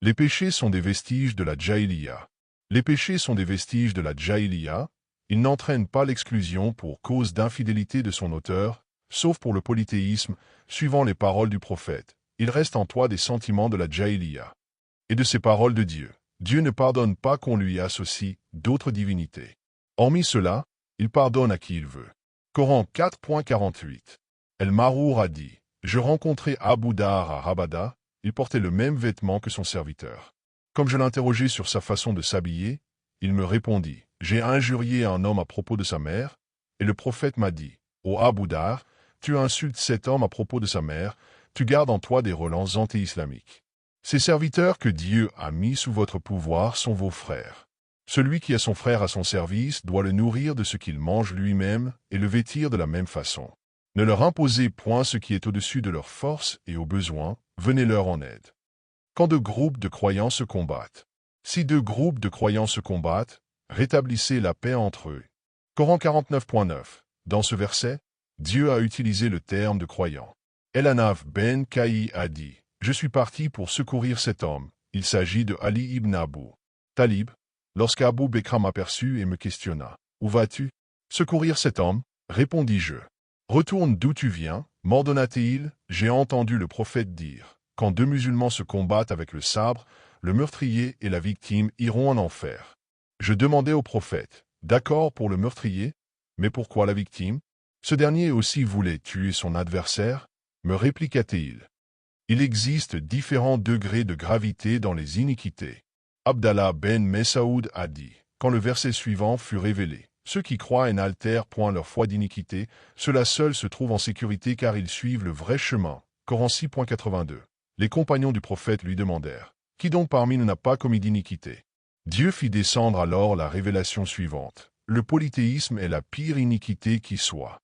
Les péchés sont des vestiges de la Jahiliya. Les péchés sont des vestiges de la Jahiliya. Ils n'entraînent pas l'exclusion pour cause d'infidélité de son auteur, sauf pour le polythéisme, suivant les paroles du prophète. Il reste en toi des sentiments de la Jahiliya et de ces paroles de Dieu. Dieu ne pardonne pas qu'on lui associe d'autres divinités. Hormis cela, il pardonne à qui il veut. Coran 4.48. El Marour a dit, « Je rencontrai Abu Dar à Rabada, il portait le même vêtement que son serviteur. Comme je l'interrogeai sur sa façon de s'habiller, il me répondit, « J'ai injurié un homme à propos de sa mère, et le prophète m'a dit, « Ô Abu Dar, tu insultes cet homme à propos de sa mère, tu gardes en toi des relents anti-islamiques. Ces serviteurs que Dieu a mis sous votre pouvoir sont vos frères. Celui qui a son frère à son service doit le nourrir de ce qu'il mange lui-même et le vêtir de la même façon. Ne leur imposez point ce qui est au-dessus de leurs forces et aux besoins, venez-leur en aide. Quand deux groupes de croyants se combattent. Si deux groupes de croyants se combattent, rétablissez la paix entre eux. Coran 49.9. Dans ce verset, Dieu a utilisé le terme de croyant. El-Hanaf ben Kaï a dit, « Je suis parti pour secourir cet homme. » Il s'agit de Ali ibn Abu Talib. Lorsqu'Abu Bekr m'aperçut et me questionna, « Où vas-tu? » Secourir cet homme, répondis-je. « Retourne d'où tu viens, m'ordonna-t-il. J'ai entendu le prophète dire, « Quand deux musulmans se combattent avec le sabre, le meurtrier et la victime iront en enfer. » Je demandai au prophète, « D'accord pour le meurtrier, mais pourquoi la victime? Ce dernier aussi voulait tuer son adversaire ?» Me répliqua-t-il. Il existe différents degrés de gravité dans les iniquités. Abdallah ben Messaoud a dit, quand le verset suivant fut révélé, « Ceux qui croient et n'altèrent point leur foi d'iniquité, ceux-là seuls se trouvent en sécurité car ils suivent le vrai chemin. » Coran 6.82. Les compagnons du prophète lui demandèrent, « Qui donc parmi nous n'a pas commis d'iniquité ?» Dieu fit descendre alors la révélation suivante. Le polythéisme est la pire iniquité qui soit.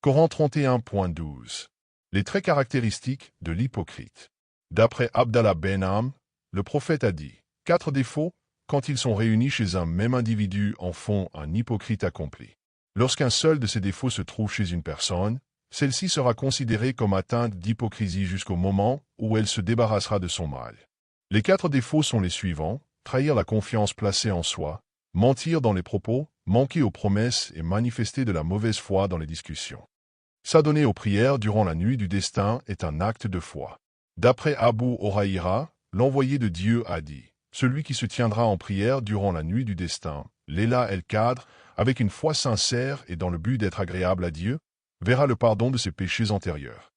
Coran 31.12. Les traits caractéristiques de l'hypocrite. D'après Abdallah ben Amr, le prophète a dit, « 4 défauts, quand ils sont réunis chez un même individu, en font un hypocrite accompli. Lorsqu'un seul de ces défauts se trouve chez une personne, celle-ci sera considérée comme atteinte d'hypocrisie jusqu'au moment où elle se débarrassera de son mal. Les 4 défauts sont les suivants, trahir la confiance placée en soi, mentir dans les propos, manquer aux promesses et manifester de la mauvaise foi dans les discussions. S'adonner aux prières durant la nuit du destin est un acte de foi. D'après Abu Huraïra, l'envoyé de Dieu a dit, « Celui qui se tiendra en prière durant la nuit du destin, Léla el-Qadr, avec une foi sincère et dans le but d'être agréable à Dieu, verra le pardon de ses péchés antérieurs. »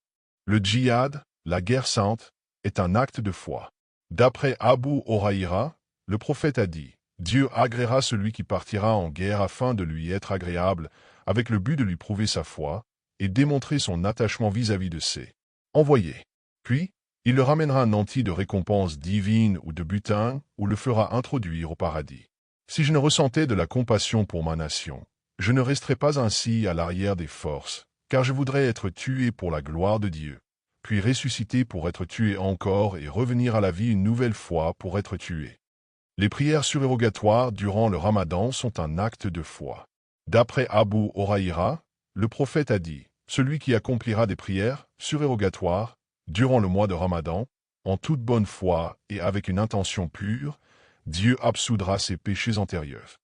Le djihad, la guerre sainte, est un acte de foi. D'après Abu Huraïra, le prophète a dit, « Dieu agréera celui qui partira en guerre afin de lui être agréable, avec le but de lui prouver sa foi, et démontrer son attachement vis-à-vis de ses envoyés. Puis, il le ramènera nanti de récompense divine ou de butin, ou le fera introduire au paradis. Si je ne ressentais de la compassion pour ma nation, je ne resterais pas ainsi à l'arrière des forces, car je voudrais être tué pour la gloire de Dieu, puis ressusciter pour être tué encore et revenir à la vie une nouvelle fois pour être tué. » Les prières surérogatoires durant le Ramadan sont un acte de foi. D'après Abu Huraïra, le prophète a dit, « Celui qui accomplira des prières surérogatoires durant le mois de Ramadan, en toute bonne foi et avec une intention pure, Dieu absoudra ses péchés antérieurs. »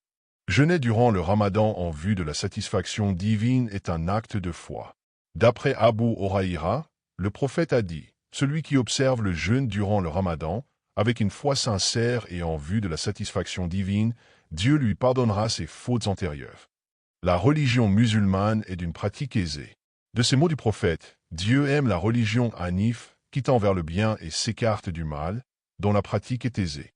Jeûner durant le Ramadan en vue de la satisfaction divine est un acte de foi. D'après Abu Huraïra, le prophète a dit, « Celui qui observe le jeûne durant le Ramadan, avec une foi sincère et en vue de la satisfaction divine, Dieu lui pardonnera ses fautes antérieures. » La religion musulmane est d'une pratique aisée. De ces mots du prophète, Dieu aime la religion hanif, qui tend vers le bien et s'écarte du mal, dont la pratique est aisée.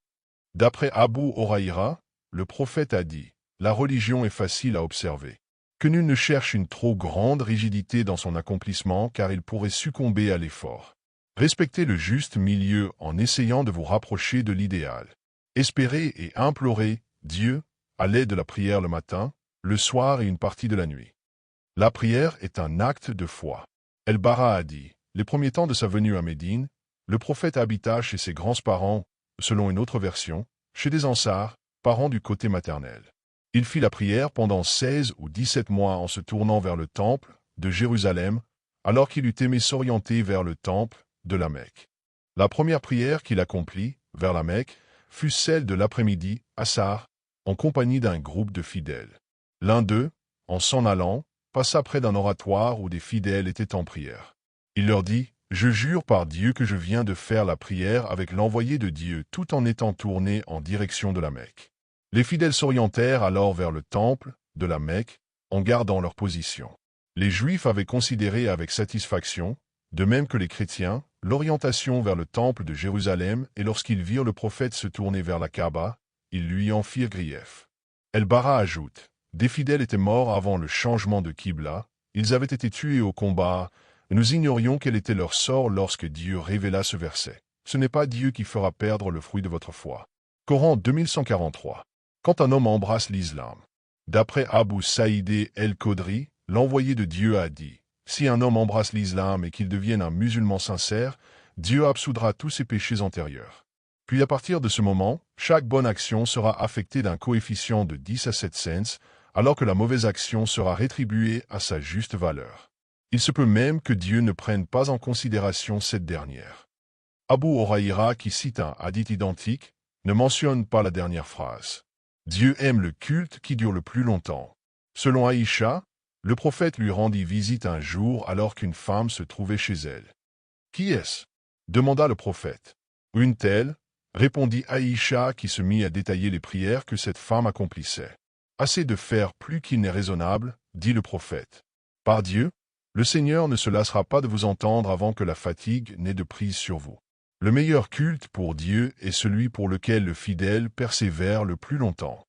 D'après Abu Huraïra, le prophète a dit, « La religion est facile à observer. Que nul ne cherche une trop grande rigidité dans son accomplissement car il pourrait succomber à l'effort. Respectez le juste milieu en essayant de vous rapprocher de l'idéal. Espérez et implorez Dieu à l'aide de la prière le matin, le soir et une partie de la nuit. La prière est un acte de foi. El-Bara a dit, les premiers temps de sa venue à Médine, le prophète habita chez ses grands-parents, selon une autre version, chez des Ansars, parents du côté maternel. Il fit la prière pendant 16 ou 17 mois en se tournant vers le temple de Jérusalem, alors qu'il eût aimé s'orienter vers le temple de la Mecque. La première prière qu'il accomplit vers la Mecque, fut celle de l'après-midi, à Sar, en compagnie d'un groupe de fidèles. L'un d'eux, en s'en allant, passa près d'un oratoire où des fidèles étaient en prière. Il leur dit, « Je jure par Dieu que je viens de faire la prière avec l'envoyé de Dieu tout en étant tourné en direction de la Mecque. » Les fidèles s'orientèrent alors vers le temple de la Mecque, en gardant leur position. Les Juifs avaient considéré avec satisfaction, de même que les chrétiens, l'orientation vers le temple de Jérusalem, et lorsqu'ils virent le prophète se tourner vers la Kaaba, ils lui en firent grief. El-Bara ajoute, « Des fidèles étaient morts avant le changement de Qibla, ils avaient été tués au combat, et nous ignorions quel était leur sort lorsque Dieu révéla ce verset. Ce n'est pas Dieu qui fera perdre le fruit de votre foi. » Coran 2143. Quand un homme embrasse l'islam. D'après Abu Saïd el-Khodri, l'envoyé de Dieu a dit, « Si un homme embrasse l'islam et qu'il devienne un musulman sincère, Dieu absoudra tous ses péchés antérieurs. Puis à partir de ce moment, chaque bonne action sera affectée d'un coefficient de 10 à 7 cents, alors que la mauvaise action sera rétribuée à sa juste valeur. Il se peut même que Dieu ne prenne pas en considération cette dernière. » Abu Huraïra, qui cite un hadith identique, ne mentionne pas la dernière phrase. Dieu aime le culte qui dure le plus longtemps. Selon Aïcha, le prophète lui rendit visite un jour alors qu'une femme se trouvait chez elle. « Qui est-ce » demanda le prophète. « Une telle » répondit Aïcha qui se mit à détailler les prières que cette femme accomplissait. « Assez de faire plus qu'il n'est raisonnable, dit le prophète. Par Dieu, le Seigneur ne se lassera pas de vous entendre avant que la fatigue n'ait de prise sur vous. Le meilleur culte pour Dieu est celui pour lequel le fidèle persévère le plus longtemps.